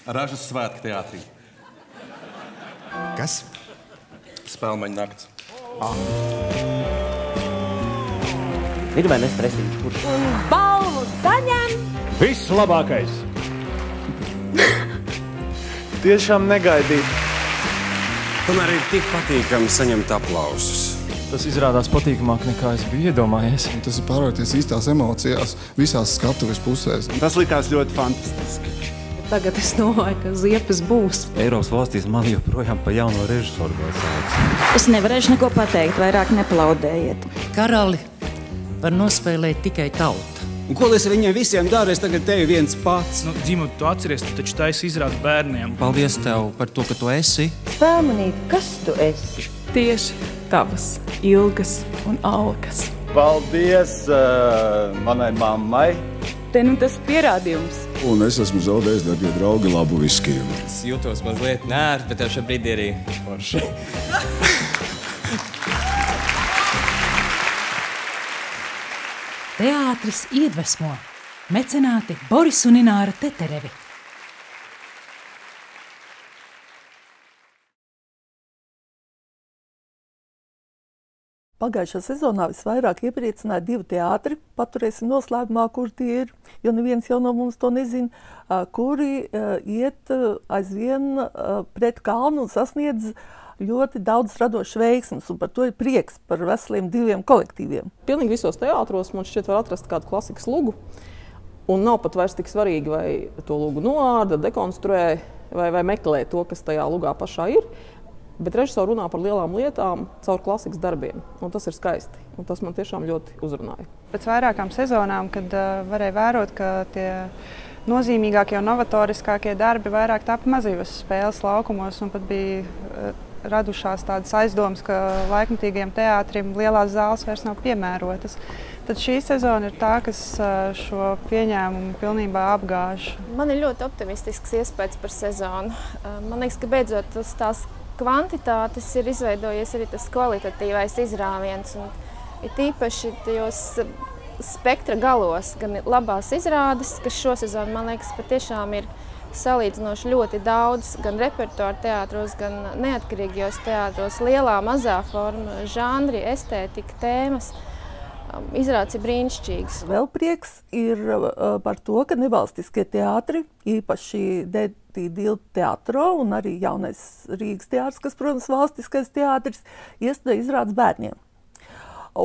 Ražas svētki teātrī. Kas? Spēlmeņa nakts. Ir vai nestresīgs, kurš? Un balvu saņem! Viss labākais! Tiešām negaidīt. Tomēr ir tik patīkami saņemt aplausus. Tas izrādās patīkamāk nekā es biju iedomājies. Tas ir pārvērties īstās emocijās, visās skatuves pusēs. Tas likās ļoti fantastiski. Tagad es domāju, ka ziepes būs. Eiropas valstīs man joprojām pa jauno režisoru vēl sauc. Es nevarēšu neko pateikt, vairāk neplaudējiet. Karali var nospēlēt tikai tauta. Un ko es viņiem visiem daru? Es tagad tevi viens pats. Dzimot, tu atceries, tu taču taisi izrādi bērniem. Paldies tev par to, ka tu esi. Spēlmanīt, kas tu esi? Tieši tavas ilgas un alkas. Paldies manai mammai. Te nu tas pierādījums. Un es esmu zaudējis, darbie draugi, labu viskiju. Es jūtos mazliet nērti, bet jau šā brīdī arī forši. Teātris iedvesmo. Mecenāti Boris un Ināra Teterevi. Pagājušā sezonā visvairāk iepriecināja 2 teātri, paturēsim noslēpumā, kur tie ir, jo neviens jau no mums to nezina, kuri iet aizvien pret kalnu un sasniedz ļoti daudz radošas veiksmes, un par to ir prieks par veseliem 2 kolektīviem. Pilnīgi visos teātros man šķiet var atrast kādu klasikas lugu, un nav pat vairs tik svarīgi, vai to lugu noārda, dekonstruē, vai meklē to, kas tajā lugā pašā ir. Bet režisori runā par lielām lietām caur klasikas darbiem, un tas ir skaisti. Un tas man tiešām ļoti uzrunāja. Pēc vairākām sezonām, kad varēja vērot, ka tie nozīmīgākie un novatoriskākie darbi vairāk tapa mazajos spēles laukumos, un pat bija radušās tādas aizdomas, ka laikmatīgajiem teātrim lielās zāles vairs nav piemērotas. Tad šī sezona ir tā, kas šo pieņēmumu pilnībā apgāž. Man ir ļoti optimistisks iespējas par sezonu. Man liekas, ka beidzot tās kvantitātes ir izveidojies arī tas kvalitatīvais izrāviens. Un ir tīpaši tajos spektra galos, gan labās izrādes, kas šosezon, man liekas, patiešām ir salīdzinoši ļoti daudz, gan repertuāra teātros, gan neatkarīgajos teātros, lielā, mazā forma, žanri, estētika, tēmas. Izrādes ir brīnišķīgas. Vēl prieks ir par to, ka nevalstiskie teātri, īpaši DT2 teātro un arī jaunais Rīgas teātris, kas, protams, valstiskais teātris, iestudē izrādes bērniem.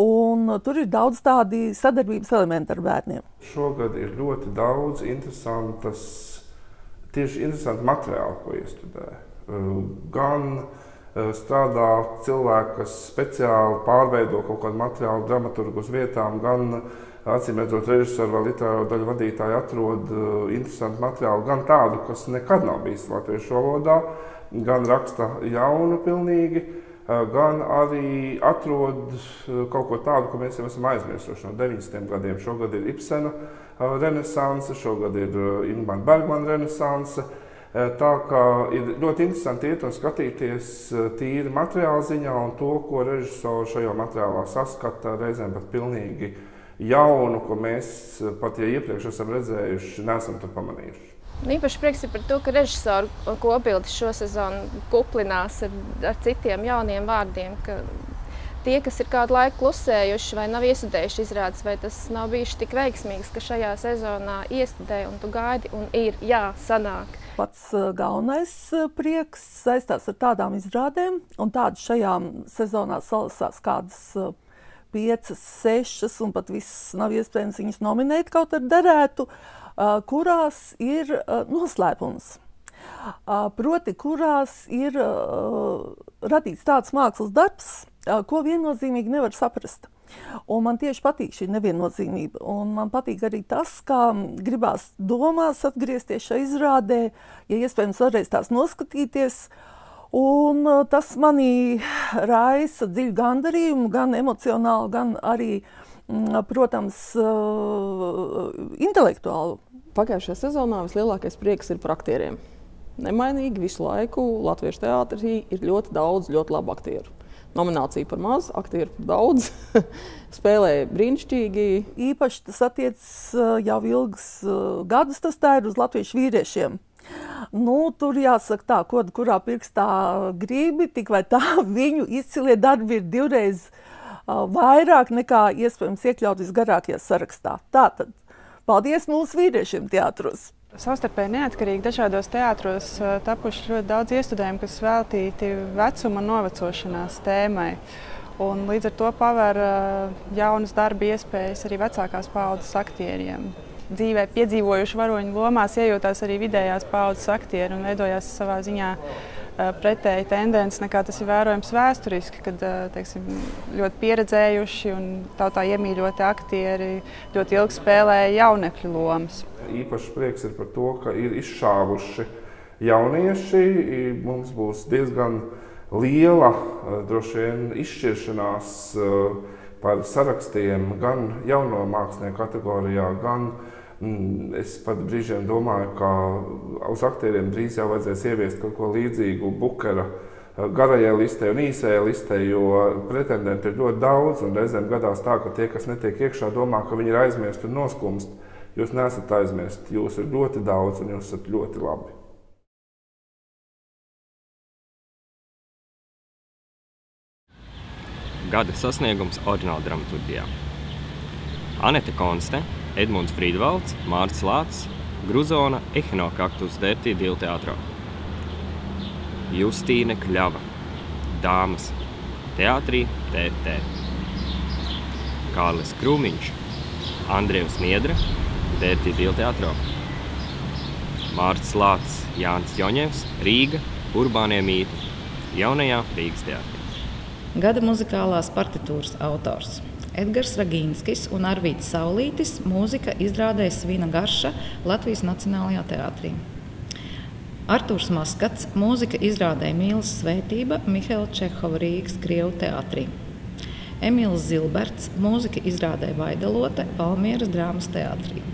Un tur ir daudz tādi sadarbības elementi ar bērniem. Šogad ir ļoti daudz tieši interesanti materiāli, ko iestudē. Gan strādā cilvēki, kas speciāli pārveido kaut kādu materiālu dramaturgu uz vietām, gan acīmredzot režisori vai literāro daļu vadītāji atrod interesantu materiālu, gan tādu, kas nekad nav bijis latviešu valodā, gan raksta jaunu pilnīgi, gan arī atrod kaut ko tādu, ko mēs jau esam aizmirsuši no 90. gadiem. Šogad ir Ibsena renesanse, šogad ir Ingmara Bergmana renesanse. Tā kā ir ļoti interesanti iet un skatīties tīri materiāla ziņā un to, ko režisori šajā materiālā saskata, reizēm pat pilnīgi jaunu, ko mēs pat, ja iepriekš esam redzējuši, neesam tur pamanījuši. Īpaši prieks ir par to, ka režisoru kopbildes šo sezonu kuplinās ar citiem jauniem vārdiem, ka tie, kas ir kādu laiku klusējuši vai nav iestudējuši izrādes, vai tas nav bijuši tik veiksmīgs, ka šajā sezonā iestudē un tu gaidi un ir sanāk. Pats galvenais prieks saistās ar tādām izrādēm, un tādas šajā sezonā salasās kādas 5, 6, un pat viss nav iespējams viņas nominēt, kaut ar derētu, kurās ir noslēpums. Proti, kurās ir radīts tāds mākslas darbs, ko viennozīmīgi nevar saprast. Un man tieši patīk šī neviennozīmība. Un man patīk arī tas, kā gribās domās atgriezties šajā izrādē, ja iespējams varēs tās noskatīties. Un tas manī raisa dziļu gandarījumu, gan emocionālu, gan arī, protams, intelektuālu. Pagājušajā sezonā vislielākais prieks ir par aktieriem. Nemainīgi visu laiku Latviešu teātrī ir ļoti daudz ļoti labu aktieru. Nominācija par maz, aktieru par daudz, spēlē brīnišķīgi. Īpaši tas attiecas jau ilgus gadus, tas tā ir uz latviešu vīriešiem. Nu, tur jāsaka tā, kurā pirkstā gribi, tik vai tā viņu izcilie darbi ir divreiz vairāk nekā iespējams iekļaut visgarākajā sarakstā. Tātad, paldies mūsu vīriešiem teātros! Savstarpēji neatkarīgi dažādos teātros tapuši ļoti daudz iestudējumu, kas veltīti vecuma novecošanās tēmai. Un līdz ar to paver jaunas darba iespējas arī vecākās paaudzes aktieriem. Dzīvē piedzīvojuši varoņu lomās iejūtās arī vidējās paaudzes aktieri un veidojās savā ziņā pretēji tendences, nekā tas ir vērojams vēsturiski, kad teiksim, ļoti pieredzējuši un tautā iemīļoti aktieri ļoti ilgi spēlēja jaunekļu lomas. Īpaši prieks ir par to, ka ir izšāvuši jaunieši. Mums būs diezgan liela droši vien izšķiršanās par sarakstiem gan jauno mākslinieku kategorijā, gan es pat brīžiem domāju, ka uz aktieriem drīz jau vajadzēs ieviest kaut ko līdzīgu Bukera garajai listei un īsajai listei, jo pretendenti ir ļoti daudz un reizēm gadās tā, ka tie, kas netiek iekšā, domā, ka viņi ir aizmirsti un noskumst. Jūs neesat aizmirsti, jūs ir ļoti daudz un jūs esat ļoti labi. Gada sasniegums oriģināla dramaturgijā. Anete Konste, Edmunds Frīdvalds, Mārcis Lācis, Gruzona, Ehinokaktus Dertī Dilteātrā. Justīne Kļava, Dāmas, Teātrī TT. Kārlis Krūmiņš, Andrievs Niedra, Dertī Dilteātrā. Mārcis Lācis, Jānis Joņevs, Rīga, Urbānie mīti, Jaunajā Rīgas teātrī. Gada muzikālās partitūras autors Edgars Ragīnskis un Arvīts Saulītis mūzika izrādē Svina garša Latvijas Nacionālajā teātrī. Artūrs Maskats mūzika izrādē Mīlas svētība Mihaila Čehova Rīgas Krievu teātrī. Emīls Zilberts mūzika izrādē Vaidalote Valmieras drāmas teātrī.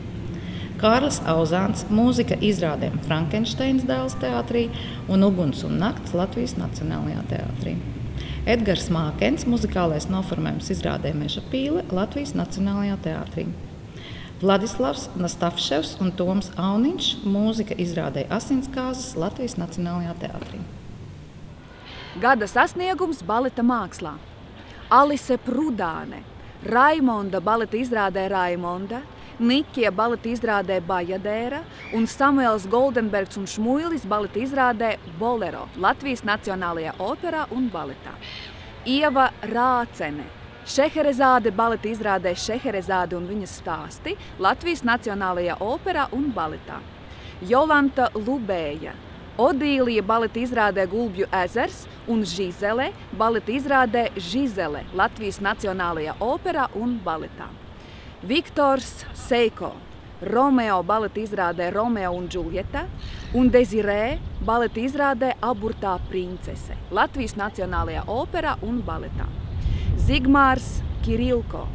Kārlis Auzāns mūzika izrādēm Frankensteins dēls teātrī un Uguns un nakts Latvijas Nacionālajā teātrī. Edgars Mākens muzikālais noformējums izrādē Meža pīle Latvijas Nacionālajā teātrī. Vladislavs Nastafševs un Toms Auniņš mūzika izrādē Asinskāzes Latvijas Nacionālajā teātrī. Gada sasniegums baleta mākslā. Alise Prudāne, Raimonda baleta izrādē Raimonda, Nikija baleta izrādē Bajadēra un Samuels Goldenbergs un Šmuilis baleta izrādē Bolero Latvijas Nacionālajā operā un baletā. Ieva Rācene, Šeherezāde baleta izrādē Šeherezāde un viņas stāsti Latvijas Nacionālajā operā un baletā. Jolanta Lubēja, Odīlija baleta izrādē Gulbju ezers un Žizele baleta izrādē Žizele Latvijas Nacionālajā operā un baletā. Viktors Seiko, Romeo baleta izrādē Romeo un Džuljeta un Dezirē baleta izrādē Aburtā princese Latvijas Nacionālajā operā un baletā. Zigmārs Kirilko,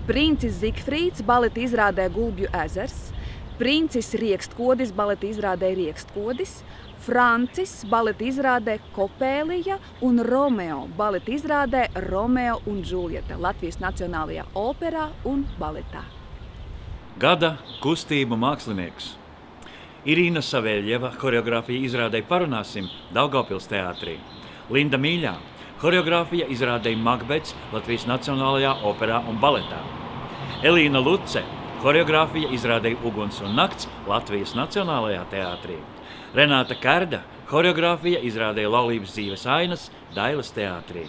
Princis Zigfrīds baleta izrādē Gulbju ezers, Princis Riekstkodis baleta izrādē Riekstkodis, Francis baleta izrādē Kopēlija un Romeo baleta izrādē Romeo un Džuljeta Latvijas Nacionālajā operā un baletā. Gada kustību mākslinieks. Irīna Savēļeva horeogrāfija izrādē Parunāsim Daugavpils teātrī. Linda Mīļā horeogrāfija izrādē Makbets Latvijas Nacionālajā operā un baletā. Elīna Luce horeogrāfija izrādē Uguns un nakts Latvijas Nacionālajā teātrī. Renāta Karda horeogrāfija izrādēja Laulības dzīves ainas Dailes teātrī.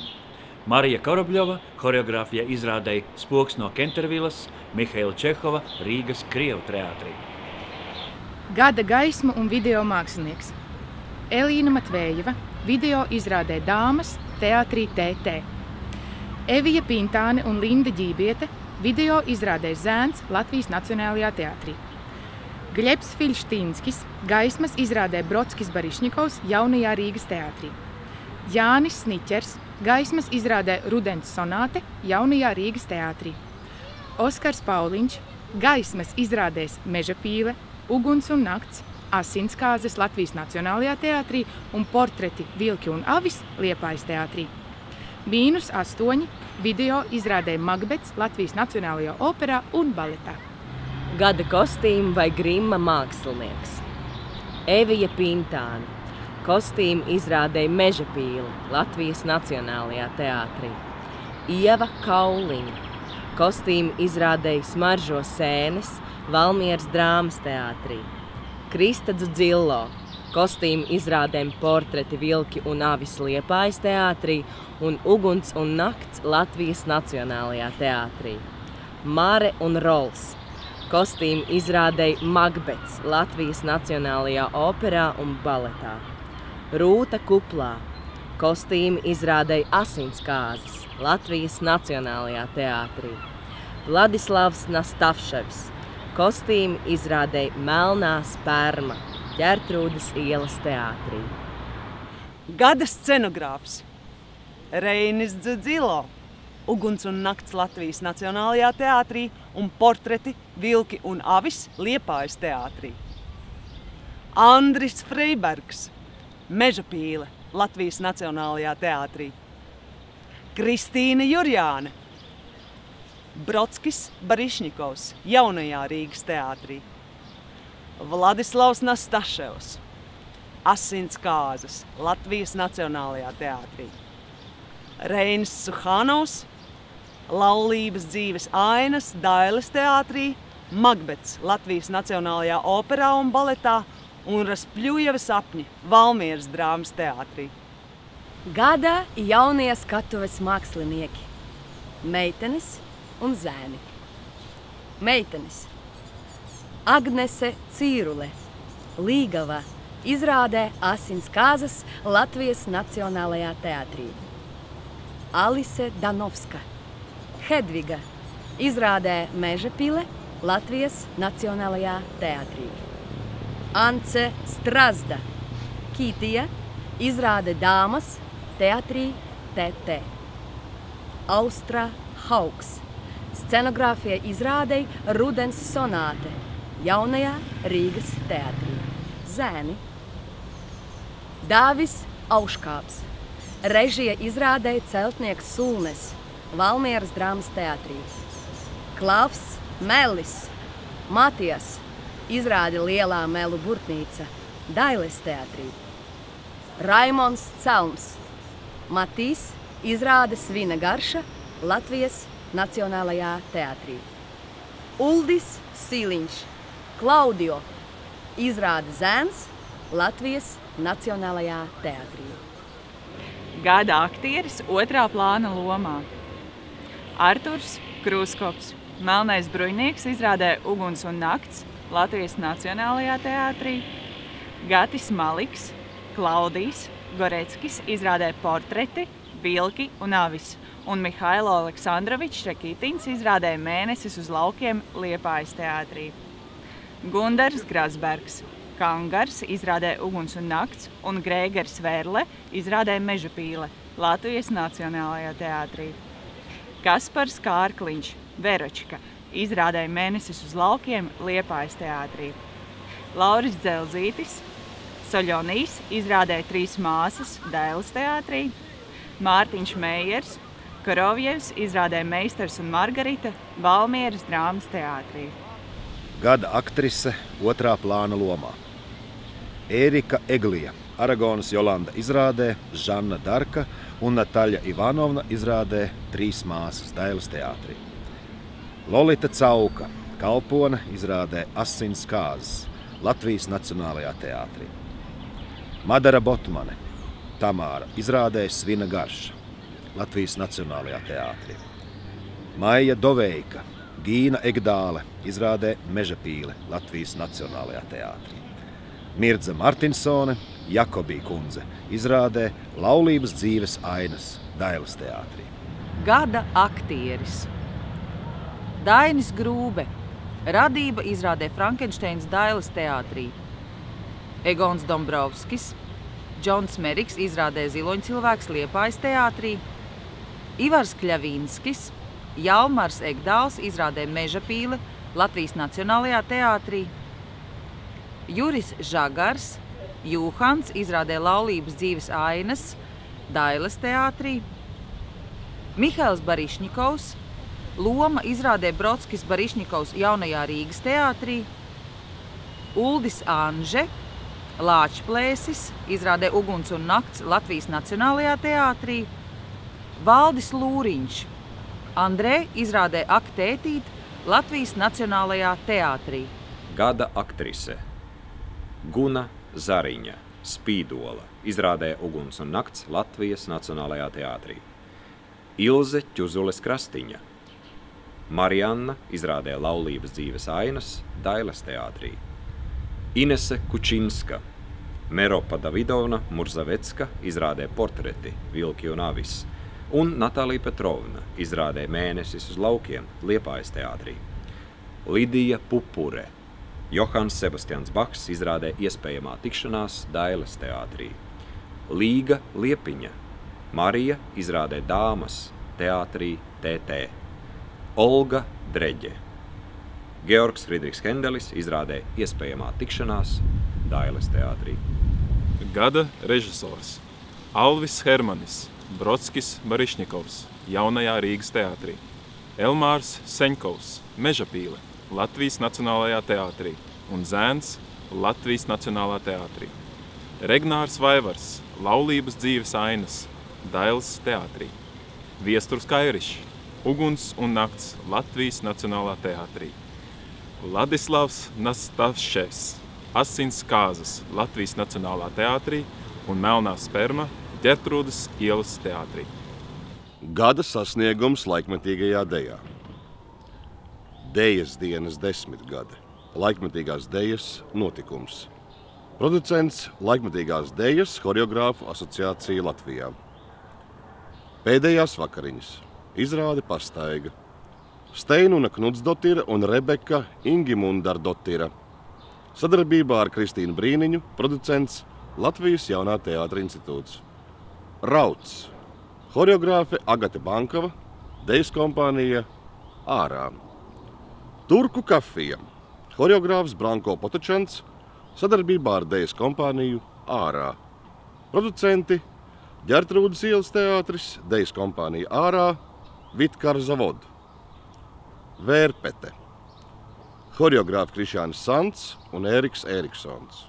Marija Korobļova horeogrāfija izrādēja Spoks no Kentervilas Mihaila Čehova Rīgas Krievu teātrī. Gada gaismu un video mākslinieks. Elīna Matvējeva video izrādē Dāmas teātrī TT. Evija Pintāne un Linda Ģībiete video izrādē Zēns Latvijas Nacionālajā teātrī. Gļebs Fiļštīnskis gaismas izrādē Brodskis Barišņikovs Jaunajā Rīgas teātrī. Jānis Sniķers gaismas izrādē Rudens sonāte Jaunajā Rīgas teātrī. Oskars Pauliņš gaismas izrādēs Meža pīle, Uguns un nakts, Asinskāzes Latvijas Nacionālajā teātrī un portreti Vilki un avis Liepājas teātrī. -8 video izrādē Makbets Latvijas Nacionālajā operā un baletā. Gada kostīma vai grimma mākslinieks. Evija Pintāne, kostīmu izrādēja Mežapīle Latvijas Nacionālajā teātrī. Ieva Kauliņa, kostīmu izrādēja Smaržo sēnes Valmieras drāmas teātrī. Krista Dzillo, kostīmu izrādēm Portreti, vilki un avis Liepājas teātrī un Uguns un nakts Latvijas Nacionālajā teātrī. Mare un Rols, kostīmu izrādēja Magbets Latvijas Nacionālajā operā un baletā. Rūta Kuplā, kostīmu izrādēja Asinskāzes Latvijas Nacionālajā teātrī. Vladislavs Nastavševs, kostīmu izrādēja Melnā sperma Ģertrūdes ielas teātrī. Gada scenogrāfs Reinis Dzilo, Uguns un nakts Latvijas Nacionālajā teātrī un Portreti, vilki un avis Liepājas teātrī. Andris Freibergs, Mežapīle Latvijas Nacionālajā teātrī. Kristīna Jurjāne, Brodskis Barišņikovs Jaunajā Rīgas teātrī. Vladislavs Nastaševs, Asinskāzes Latvijas Nacionālajā teātrī. Reinis Suhanovs, Laulības dzīves ainas Dailes teātrī, Magbets Latvijas Nacionālajā operā un baletā un Raspļujeva sapņi Valmieras drāmas teātrī. Gada jaunie skatuves mākslinieki – meitenes un zēni. Meitenes – Agnese Cīrule, Līgava, izrādē Asinskāzes Latvijas Nacionālajā teātrī. Alise Danovska, Hedviga, izrādē Mežapile Latvijas Nacionālajā teātrī. Ance Strazda, Kītija, izrāde Dāmas teātrī TT. Austra Hauks, scenogrāfija izrādei Rudens sonāte Jaunajā Rīgas teātrī. Zēni. Dāvis Auškāps, režija izrādei Celtnieks Sulnes Valmieras drāmas teātrī. Klavs Melis, Matijas, izrāde Lielā melu burtnīca Dailes teātrī. Raimons Celms, Matīs, izrāde Svina garša Latvijas Nacionālajā teātrī. Uldis Sīliņš, Klaudio, izrāde Zēns Latvijas Nacionālajā teātrī. Gada aktieris otrā plāna lomā. Arturs Krūskops, Melnais bruņnieks izrādē Uguns un nakts Latvijas Nacionālajā teātrī. Gatis Maliks, Klaudijs Goreckis izrādē Portreti, vilki un avis. Un Mihailo Aleksandrovičs Rekītiņš izrādēja Mēnesis uz laukiem Liepājas teātrī. Gundars Grasbergs, Kangars izrādēja Uguns un nakts un Grēgers Verle izrādēja Mežapīle Latvijas Nacionālajā teātrī. Kaspars Kārkliņš, Veročka, izrādēja Mēnesis uz laukiem Liepājas teātrī. Lauris Dzelzītis, Soļonijs izrādēja Trīs māsas Dailes teātrī. Mārtiņš Meijers, Korovjevs izrādēja Meistars un Margarita Valmieras drāmas teātrī. Gada aktrise otrā plāna lomā. Ērika Eglija, Aragonas Jolanda izrādē Žanna Darka un Nataļa Ivanovna izrādē Trīs māsas Dailes teātrī. Lolita Cauka, Kalpone izrādē Asinskāzes Latvijas Nacionālajā teātrī. Madara Botmane, Tamāra izrādē Svina garša Latvijas Nacionālajā teātrī. Maija Doveika, Gīna Egdāle izrādē Mežapīle Latvijas Nacionālajā teātrī. Mirdza Martinsone, Jakobī kundze izrādē Laulības dzīves ainas Dailes teātrī. Gada aktieris. Dainis Grūbe, radība izrādē Frankensteins Dailes teātrī. Egons Dombrovskis, Džons Meriks izrādē Ziloņcilvēks Liepājas teātrī. Ivars Kļavīnskis, Jalmars Egdāls izrādē Mežapīle Latvijas Nacionālajā teātrī. Juris Žagars, Jūhans izrādē Laulības dzīves ainas Dailes teātrī. Mihails Barišņikovs, loma izrādē Brodskis Barišņikovs Jaunajā Rīgas teātrī. Uldis Anže, Lāčplēsis izrādē Uguns un nakts Latvijas Nacionālajā teātrī, Valdis Lūriņš, Andrē izrādē Ak tētīt Latvijas Nacionālajā teātrī. Gada aktrise Guna Zariņa, Spīdola, izrādē Uguns un nakts Latvijas Nacionālajā teātrī. Ilze Ķuzules Krastiņa, Marianna izrādē Laulības dzīves ainas Dailes teātrī. Inese Kučinska, Meropa Davidovna Murzavecka izrādē Portreti Vilki un avis, un Natālija Petrovna izrādē Mēnesis uz laukiem Liepājas teātrī. Lidija Pupure, Johans Sebastians Bachs izrādē Iespējamā tikšanās Dailes teātrī. Līga Liepiņa, Marija izrādē Dāmas teātrī TT. Olga Dreģe, Georgs Friedrichs Hendelis izrādē Iespējamā tikšanās Dailes teātrī. Gada režisors Alvis Hermanis, Brodskis Barišņikovs, Jaunajā Rīgas teātrī. Elmārs Seņkovs, Mežapīle, Latvijas Nacionālajā teātrī un Zēns Latvijas Nacionālā teātrī. Regnārs Vaivars, Laulības dzīves ainas Dailes teātrī. Viesturs Kairišs, Uguns un nakts Latvijas Nacionālā teātrī. Ladislavs Nastavševs, Asins kāzas Latvijas Nacionālā teātrī un Melnā sperma Ģertrūdas ielas teātrī. Gada sasniegums laikmetīgajā dejā. Dejas dienas 10 gadi. Laikmetīgās dejas notikums. Producents Laikmetīgās dejas Horeogrāfu asociācija Latvijā. Pēdējās vakariņas. Izrāde Pastaiga. Steinuna Knutsdotira un Rebeka Ingimundardotira. Sadarbībā ar Kristīnu Brīniņu, producents Latvijas Jaunā teātra institūts. Rauts. Horeogrāfe Agate Bankava, dejas kompānija Ārā. Turku kafija. Horeogrāfs Branko Potočants, sadarbībā ar dejas kompāniju Ārā. Producenti Ģertrūdas ielas teātris, dejas kompānija Ārā, Vitkar Zavod. Vērpete. Horeogrāfi Krišānis Sants un Ēriks Ēriksons.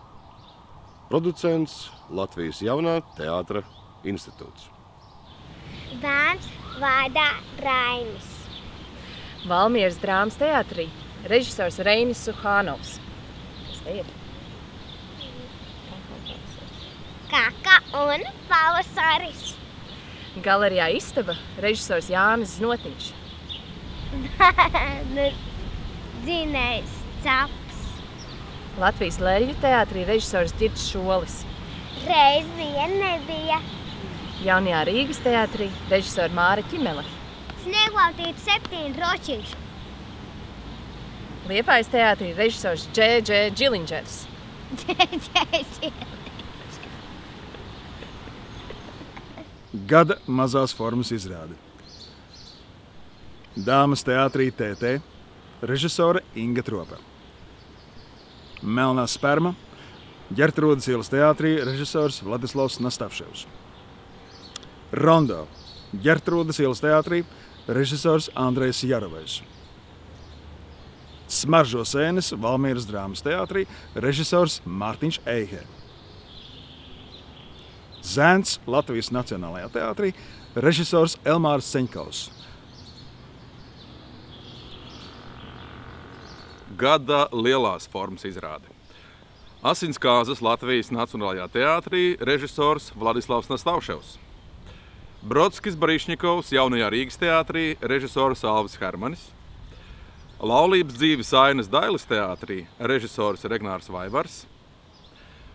Producents Latvijas Jaunā teātra institūts. Bērns vārdā Rainis. Valmieras drāmas teātrī režisors Reinis Suhānovs. Kas te ir? Kaka un pavasaris. Galerijā Istaba režisors Jānis Znotiņš. Dzinējs Caps. Latvijas Leļļu teātrī režisors Ģirds Šolis. Reiz vien nebija. Jaunajā Rīgas teātrī režisora Māra Ķimele. Snieglautīt 7 ročiņš. Liepājas teātrī režisors Dž. Džiliņģers. Gada mazās formas izrāde. Dāmas teātrī TT, režisore Inga Tropa. Melnā sperma, Ģertrūdas ielas teātrī, režisors Vladislavs Nastavševs. Rondo, Ģertrūdas ielas teātrī, režisors Andrejs Jarovejs. Smaržo sēnes, Valmieras drāmas teātrī, režisors Mārtiņš Eihe. Zēns Latvijas Nacionālajā teātrī, režisors Elmārs Seņkovs. Gada lielās formas izrāde. Asins kāzas Latvijas Nacionālajā teātrī, režisors Vladislavs Nastavševs. Brodskis Barišņikovs Jaunajā Rīgas teātrī, režisors Alvis Hermanis. Laulības dzīves ainas Dailes teātrī, režisors Regnārs Vaivars.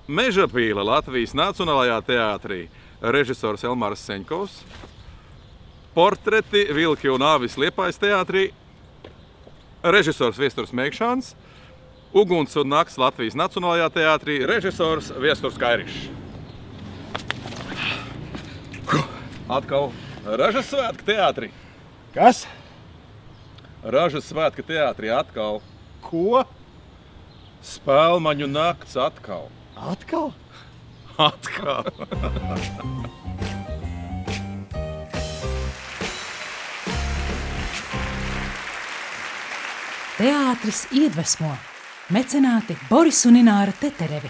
Mežapīle Latvijas Nacionālajā teātrī, režisors Elmārs Seņkovs. Portreti Vilki un avis Liepājas teātrī, režisors Viesturs Meikšāns. Uguns un nakts Latvijas Nacionālajā teātrī, režisors Viesturs Kairišs. Atkal Ražas svētku teātrī. Kas? Ražas svētku teātrī atkal. Ko? Spēlmaņu nakts atkal. Atkal? Atkal. Teātris iedvesmo. Mecenāti Boris un Ināra Teterevi.